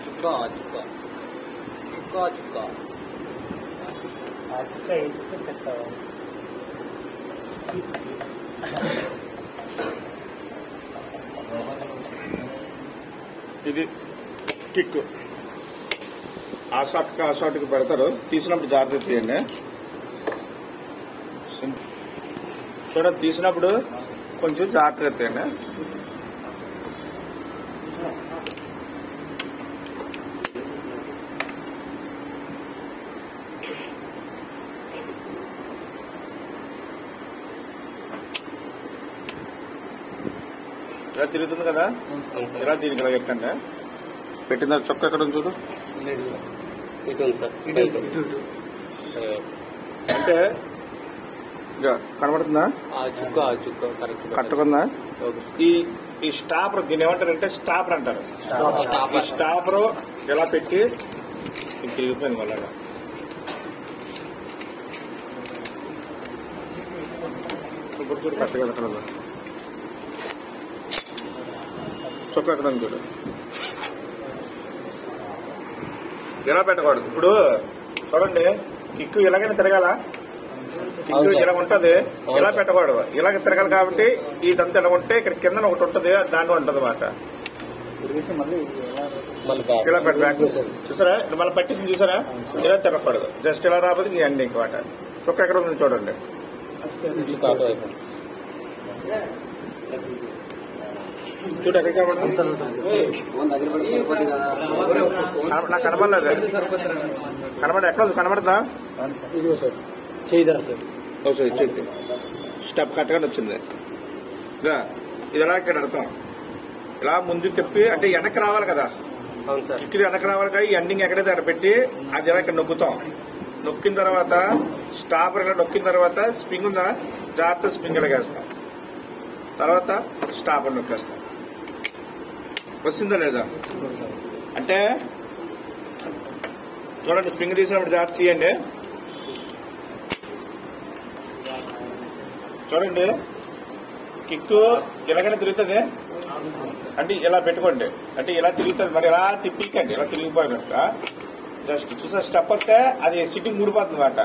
చుక్క చుక్క చుక్క చుక్క చుక్క వేసుకుంటే సెట్ అవ్వాలి. ఇది కిక్ ఆ షాట్కి పెడతారు. తీసినప్పుడు జాగ్రత్త తీయండి. చూడండి, తీసినప్పుడు కొంచెం జాగ్రత్త తీయండి. ఇలా తిరుగుతుంది కదా, ఇలా దీనికి ఇలా ఎక్కండి. పెట్టిన చొక్క ఎక్కడ ఉంది చూడు. లేదు సార్, ఇటు ఉంది సార్, అంటే ఇక కనబడుతుందా? చుక్క చుక్క కరెక్ట్ కట్టుకుందా? ఈ స్టాపర్, దీన్ని ఏమంటారంటే స్టాపర్ అంటారు. ఈ స్టాపర్ ఇలా పెట్టి తిరిగిపోయింది మళ్ళా. ఇప్పుడు చూడు కరెక్ట్గా అక్కడ చొక్క ఎక్కడ ఉంది చూడు. ఇలా పెట్టకూడదు. ఇప్పుడు చూడండి, కిక్కు ఇలాగైనా తిరగాల. కిక్కు ఇలా ఉంటది, ఇలా పెట్టకూడదు. ఇలాగ తిరగాలి కాబట్టి ఇదంతా ఇలా ఉంటే ఇక్కడ కింద ఒకటి ఉంటది, దాన్ని ఉంటది అన్నమాట. ఇలా బ్యాక్ చూసారా, మళ్ళీ పట్టేసింది చూసారా. ఇలా తిరగకూడదు, జస్ట్ ఇలా రాబోతుంది ఈ ఎండింగ్ మాట. చొక్క ఎక్కడ ఉంది చూడండి. చూడు ఎక్కడ నాకు కనబడలేదు. ఎక్కడ కనబడదా? ఇదిగో సార్, చేయదా సార్? ఇచ్చేది స్టెప్ కరెక్ట్గా వచ్చింది. ఇది ఎలా ఇక్కడ అర్థం, ఇలా ముందు తిప్పి అంటే వెనక్కి రావాలి కదా. అవును సార్, ఇక్కడ వెనక్కి రావాలి కదా. ఈ ఎండింగ్ ఎక్కడైతే అక్కడ పెట్టి అది ఎలా ఇక్కడ నొక్కుతాం. నొక్కిన తర్వాత స్టాపర్ ఇలా నొక్కిన తర్వాత స్ప్రింగ్ ఉందా, జాగ్రత్త స్ప్రింగ్ ఇలా వేస్తాం. తర్వాత స్టాపర్ నొక్కేస్తాం. వస్తుందా లేదా అంటే చూడండి, స్ప్రింగ్ తీసినప్పుడు జాగ్రత్త తీయండి. చూడండి, కిక్ ఇలాగైనా తిరుగుతుంది అంటే ఇలా పెట్టుకోండి. అంటే ఇలా తిరుగుతుంది, మరి ఇలా తిప్పికండి, ఇలా తిరిగిపోయినట్ట. జస్ట్ చూసా స్టెప్ వస్తే అది సిట్టింగ్ ఊడిపోతుంది అనమాట.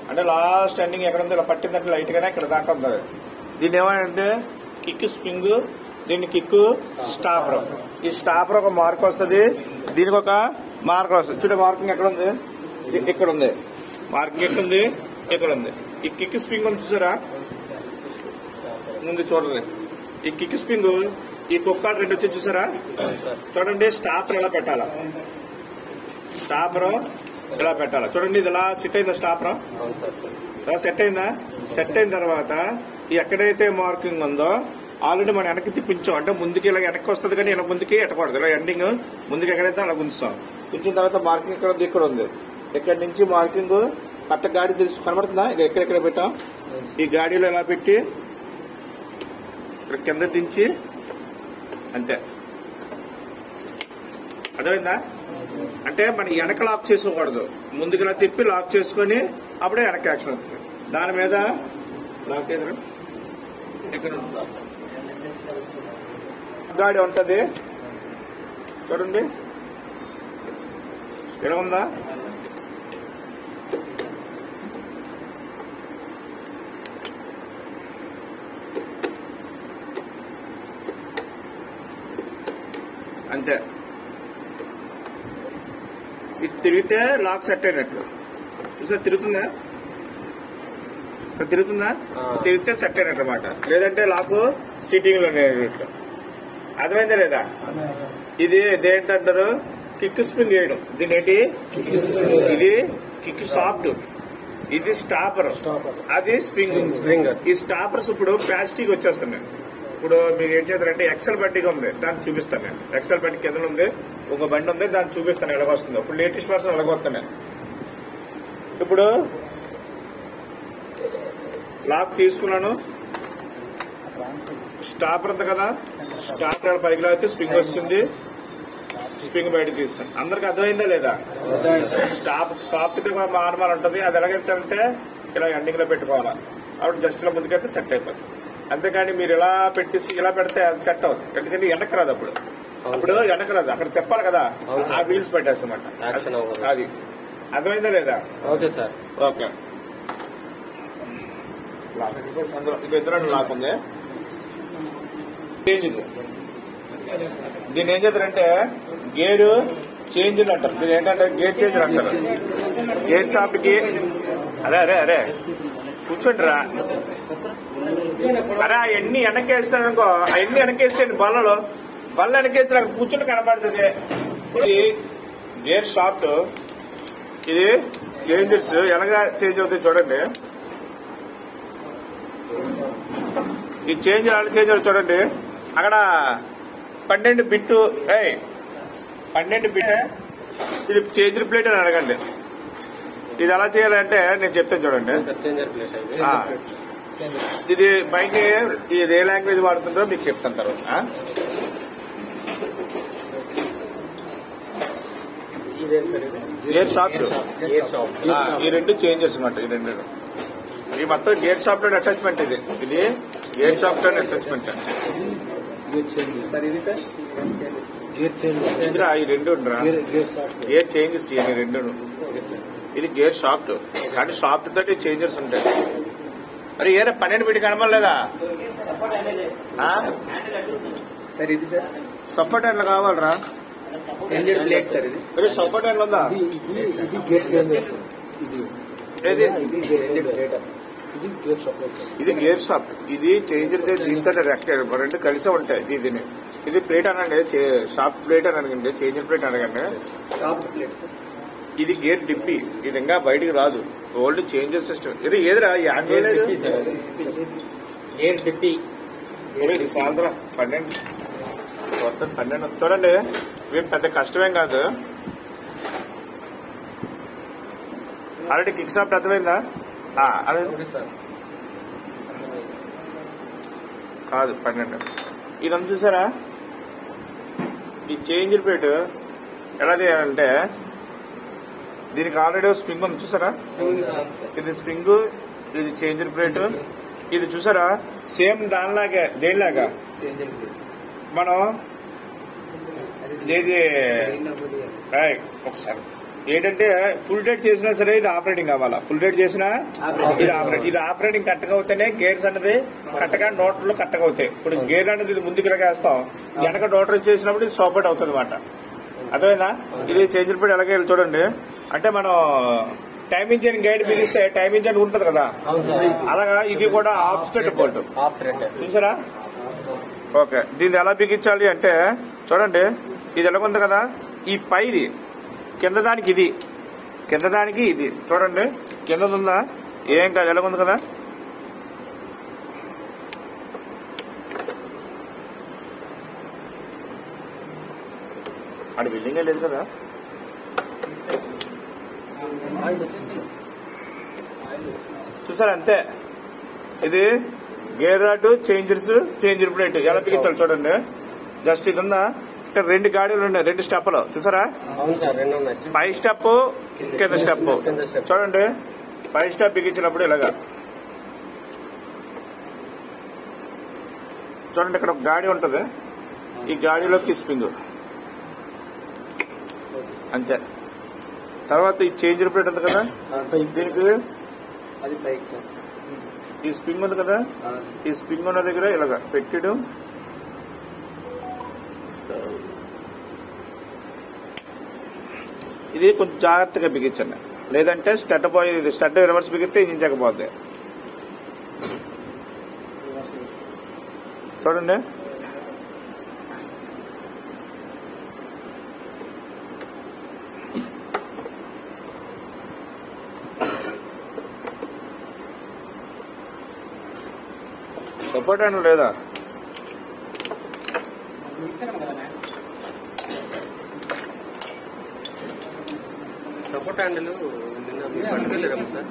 అంటే లాస్ట్ ఎండింగ్ ఎక్కడ ఉందో ఇలా పట్టిందంటే లైట్ గానే ఇక్కడ దాకా ఉంటుంది. దీన్ని ఏమంటే కిక్ స్ప్రింగ్, దీన్ని కిక్ స్టాపర్. ఈ స్టాపర్ ఒక మార్క్ వస్తుంది, దీనికి ఒక మార్క్ వస్తుంది. చూడండి, మార్కింగ్ ఎక్కడ ఉంది, ఇక్కడ ఉంది. మార్కింగ్ ఎక్కడ ఉంది, ఇక్కడ ఉంది. ఈ కిక్ స్ప్రింగ్ ఉంది చూసారా, ముందు చూడండి. ఈ కిక్ స్ప్రింగ్ ఈ కుక్క రెండు వచ్చి చూసారా. చూడండి, స్టాపర్ ఎలా పెట్టాలా, స్టాపర్ ఇలా పెట్టాలా. చూడండి, ఇది ఇలా సెట్ అయిందా స్టాపర్, ఇలా సెట్ అయిందా. సెట్ అయిన తర్వాత ఎక్కడైతే మార్కింగ్ ఉందో ఆల్రెడీ మనం వెనక్కి తిప్పించాం. అంటే ముందుకి ఇలా వెనక్కి వస్తుంది కానీ ఇలా ముందుకి ఎట్టకూడదు. ఇలా ఎండింగ్ ముందుకు ఎక్కడైతే అలా ఉంచుతాం. ఉంచిన తర్వాత మార్కింగ్ ఇక్కడ ఉంది, ఇక్కడ ఉంది. ఇక్కడి నుంచి మార్కింగ్ కట్ట గాడి తెలుసు కనబడుతుందా. ఇది ఎక్కడెక్కడ పెట్టాం, ఈ గాడిలో ఇలా పెట్టి ఇక్కడ కింద దించి అంతే. అర్థమైందా? అంటే మనం వెనక లాక్ చేసుకోకూడదు, ముందుకు ఇలా తిప్పి లాక్ చేసుకుని అప్పుడే వెనక యాక్షన్ అవుతుంది. దాని మీద లాక్ ఇక్కడ గాడి ఉంటది చూడండి, ఎలా ఉందా. అంతే, ఇది తిరిగితే లాక్ సెట్ అయినట్లు. చూసా తిరుగుతుందా, తిరుగుతుందా, తిరిగితే సెట్ అయినట్లు అన్నమాట. లేదంటే లాక్ సీటింగ్ లో ఇట్లా. అర్థమైందా లేదా? ఇది దేంటారు, కిక్ స్ప్రింగ్ వేయడం. దీని ఏంటి, ఇది కిక్ సాఫ్ట్, ఇది స్టాపర్, అది స్ప్రింగ్. ఈ స్టాపర్స్ ఇప్పుడు ప్లాస్టిక్ వచ్చేస్తున్నాయి. ఇప్పుడు మీరు ఏం చేస్తారంటే ఎక్సెల్ బండిగా ఉంది, దాన్ని చూపిస్తాను నేను. ఎక్సెల్ బండి కింద ఉంది, ఒక బండి ఉంది, దాన్ని చూపిస్తాను ఎలాగొస్తుందో. ఇప్పుడు లేటెస్ట్ వర్షన్ ఎలాగొస్తాను. ఇప్పుడు లాక్ తీసుకున్నాను, స్టాపర్ ఉంది కదా, స్టాపర్ పైకి లాగితే స్ప్రింగ్ వస్తుంది, స్ప్రింగ్ బయట తీస్తాను. అందరికి అర్థమైందా లేదా? సాఫ్ట్ నార్మల్ ఉంటుంది. అది ఎలాగంటే ఇలా ఎండింగ్ లో పెట్టుకోవాలా, అప్పుడు జస్ట్ ఇలా ముందుకైతే సెట్ అయిపోతుంది. అంతేకాని మీరు ఇలా పెట్టేసి ఇలా పెడితే అది సెట్ అవుతుంది, ఎందుకంటే వెనక్కి రాదు. అప్పుడు అవును అప్పుడు సార్. వెనకరాదు, అక్కడ తిప్పాలి కదా, అవును సార్. ఆ వీల్స్ పెట్టేస్తామాట. యాక్షన్ అవ్వదు. అది అర్థమైందా లేదా? Okay sir. ఓకే. అందులో ఇది ఎదురు లాక్ ఉంది. చేంజ్ ఇది. దీన్ని ఏం చేస్తారంటే గేరు చేంజ్లు అంటారు. దీని ఏంటంటే గేర్ చేంజ్లు అంటారు. గేర్ షాప్ కి అరే అరే అరే కూర్చోండి రా. అరే అవన్నీ వెనకేస్తాను అనుకో, అవన్నీ వెనకేసేయండి. బల్ల వెనకేసి నాకు కూర్చుని కనపడుతుంది. ఇది గేర్ షాఫ్ట్, ఇది చేంజెస్ ఎలాగా చేంజ్ అవుతాయి చూడండి. ఈ చేంజ్ చేంజ్ అవుతుంది చూడండి. అక్కడ 12 బిట్టు 12 బిట్ ఇది చేంజ్ ప్లేట్ అని అడగండి. ఇది ఎలా చేయాలంటే నేను చెప్తాను చూడండి. చేంజర్ ప్లేట్ అయితే ఆ, ఇది బయట ఇది ఏ లాంగ్వేజ్ వాడుతుందో మీకు చెప్తాను తర్వాత. ఇదేం సార్ ఇది? Gear shaft, gear shop. ఈ రెండు చేంజెస్ అన్నమాట. ఈ రెండు ఈ మొత్తం గేర్ సాఫ్ట్వేర్ అటాచ్మెంట్. ఇది గేర్ సాఫ్ట్వేర్ అటాచ్మెంట్. సార్ ఇది సార్ గేర్ చేంజ్ ఇదిరా ఈ రెండు ఉండరా, గేర్ సాఫ్ట్ గేర్ చేంజెస్ ఇవన్నీ రెండు. ఇది గేర్ సాఫ్ట్, కానీ సాఫ్ట్ తోటి చేంజెస్ ఉంటాయి. మరి ఏరే 12 బిట్ కనబడలేదా? సార్ ఇది సార్ సపోర్ట్ హ్యాండ్లు కావాలరా? చేంజర్ ప్లేట్ సార్ ఇది మరి సపోర్ట్ హ్యాండ్లు ఉందా? ఇది గేర్ చేంజ్ ఇది ఏది? ఇది గేర్ ప్లేట్ ఇది గేర్ సాఫ్ట్ ఇది గేర్ షాఫ్ట్, ఇది చేంజర్ దీంతో రెండు కలిసే ఉంటాయి. ఇది ప్లేట్ అనండి, షాఫ్ట్ ప్లేట్ అని అడగండి, చేంజర్ ప్లేట్ అడగండి. Soft plate sir. ఇది గేర్ డిప్పి, ఇది ఇంకా బయటికి రాదు. Old changes system. ఇది ఏదిరా గేర్ డిప్పి సార్. గేర్ డిప్పి. ఇది సాయంత్రం 12 మొత్తం 12 చూడండి. ఇవి పెద్ద కష్టమేం కాదు. ఆల్రెడీ కిక్ షాఫ్ట్ అర్థమైందా? సార్ కాదు 12. ఇదంతా చూసారా? ఈ చేంజ్ ప్లేట్ ఎలా చేయాలంటే దీనికి ఆల్రెడీ స్ప్రింగ్ ఉంది చూసారా? ఇది స్ప్రింగ్, ఇది చేంజర్ ప్లేట్. ఇది చూసారా సేమ్ దానిలాగే దేనిలాగా చేంజర్ ప్లేట్ మనం ఏది ఒకసారి ఏంటంటే ఫుల్ డేట్ చేసినా సరే ఇది ఆపరేటింగ్ కావాలా. ఫుల్ డేట్ చేసినా ఇది ఆపరేటింగ్ కరెక్ట్గా అవుతానే గేర్స్ అనేది కరెక్ట్గా నోటర్లు కరెక్ట్గా అవుతాయి. ఇప్పుడు గేర్ అనేది ఇది ముందుకు వేస్తాం, వెనక నోటర్ చేసినప్పుడు ఇది సపోర్ట్ అవుతుంది అన్నమాట. అర్థమైందా? ఇది చేంజర్ ప్లేట్ ఎలాగే చూడండి. అంటే మనం టైమ్ ఇంజన్ గైడ్ బిగిస్తే టైమ్ ఇంజన్ ఉంటుంది కదా, అలాగా ఇది కూడా ఆఫ్ స్టెట్ బోల్ట్ చూసారా? ఓకే, దీన్ని ఎలా బిగించాలి అంటే చూడండి. ఇది ఎలాగుంది కదా, ఈ పైది కింద దానికి ఇది, కింద దానికి ఇది చూడండి. కింద ఉందా ఏం కాదు, ఎలాగుంది కదా. అక్కడ బిల్డింగే లేదు కదా. చూసారా? అంతే. ఇది gear rod, changers, changer plate ఎలా బిగించాలి చూడండి. జస్ట్ ఇది ఉందా, ఇక్కడ 2 గాడీలు ఉన్నాయి, 2 స్టెప్లు చూసారా? పై స్టెప్, కింద స్టెప్ చూడండి. పై స్టెప్ బిగించినప్పుడు ఇలాగా చూడండి. ఇక్కడ ఒక గాడి ఉంటుంది, ఈ గాడిలోకి స్ప్రింగ్ అంతే. తర్వాత ఈ చేంజర్ ప్లేట్ ఉంది కదా, దీనికి అది పైకి సార్. ఈ స్ప్రింగ్ ఉంది కదా, ఈ స్ప్రింగ్ ఉన్న దగ్గర ఇలాగా పెట్టడం. ఇది కొంచెం జాగ్రత్తగా బిగించండి, లేదంటే స్టడ్ పోయి స్టడ్ రివర్స్ బిగిస్తే ఇంజిన్ చెక్కపోద్ది. చూడండి. సపోర్ట్ హ్యాండిల్ లేదా? సపోర్ట్ హ్యాండిల్ నిన్న మీరు పట్టుకెళ్ళారా సార్?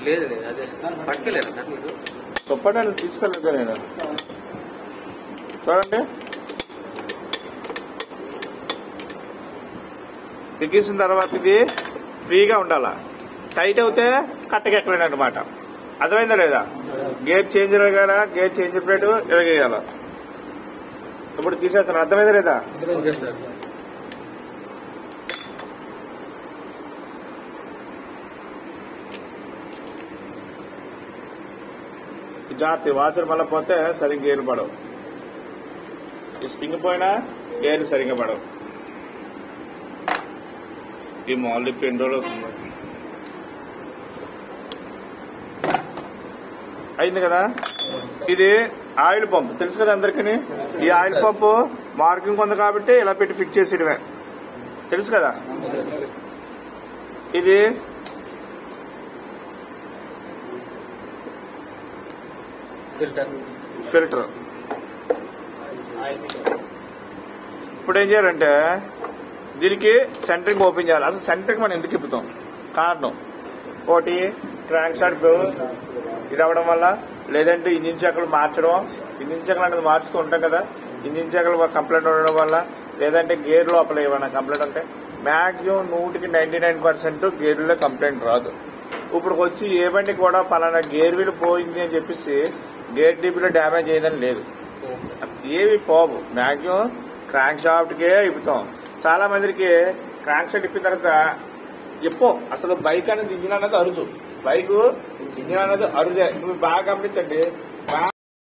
లేదు లేదు, అదే పట్టుకెళ్ళారా సార్ మీరు? సపోర్ట్ హ్యాండిల్ తీసుకెళ్ళలేదు నేను. చూడండి, బిగించిన తర్వాత ఇది ఫ్రీగా ఉండాలా. టైట్ అవుతే కట్టకి ఎక్కలేను అనమాట. అర్థమైందా లేదా? గేర్ చేంజర్ కదా, గేర్ చేంజర్ ప్లేట్ ఇలాగేయాల. ఇప్పుడు తీసేస్తాను, అర్థమైందా లేదా? Okay sir. జాగ్రత్త, వాచర్ మళ్ళీ పోతే సరిగ్గా గేర్లు పడవు. ఈ స్ప్రింగ్ పోయినా గేర్లు సరిగ్గా పడవు. ఈ మాల్ ఇప్పి ఎన్ని రోజులు అవుతుంది? అయింది కదా. ఇది ఆయిల్ పంప్ తెలుసు కదా అందరికీ. ఈ ఆయిల్ పంప్ మార్కింగ్ ఉంది కాబట్టి ఇలా పెట్టి ఫిక్స్ చేసేయడమే, తెలుసు కదా. ఇది ఫిల్టర్. ఇప్పుడు ఏం చేయాలంటే దీనికి సెంటరింగ్ ఓపెన్ చేయాలి. అసలు సెంటరింగ్ మనం ఎందుకు ఇప్పుతాం? కారణం ఒకటి క్రాంక్ షాఫ్ట్ ఇది అవ్వడం వల్ల, లేదంటే ఇంజిన్ చక్రాలు మార్చడం. ఇంజిన్ చక్రాలు అనేది మార్చుతూ ఉంటాం కదా, ఇంజిన్ చక్రాలు కంప్లైంట్ ఉండడం వల్ల, లేదంటే గేర్ లోపల ఏమైనా కంప్లైంట్ ఉంటే మాక్సిమం 99% గేర్లో కంప్లైంట్ రాదు. ఇప్పుడు వచ్చి ఏ బండి కూడా పలానా గేర్ వీల్ పోయింది అని చెప్పేసి గేర్ డిపిలో డ్యామేజ్ అయిందని లేదు, ఏవి పోవు. మాక్సిమం క్రాంక్ షాఫ్ట్కే ఇప్పుతాం. చాలా మందికి క్రాంక్ షాఫ్ట్ ఇప్పిన తర్వాత ఎప్పో అసలు బైక్ అనేది ఇంజిన్ అనేది అరుదు. బైక్ ఇంజిన్ అనేది అరుదే. నువ్వు బాగా గమనించండి,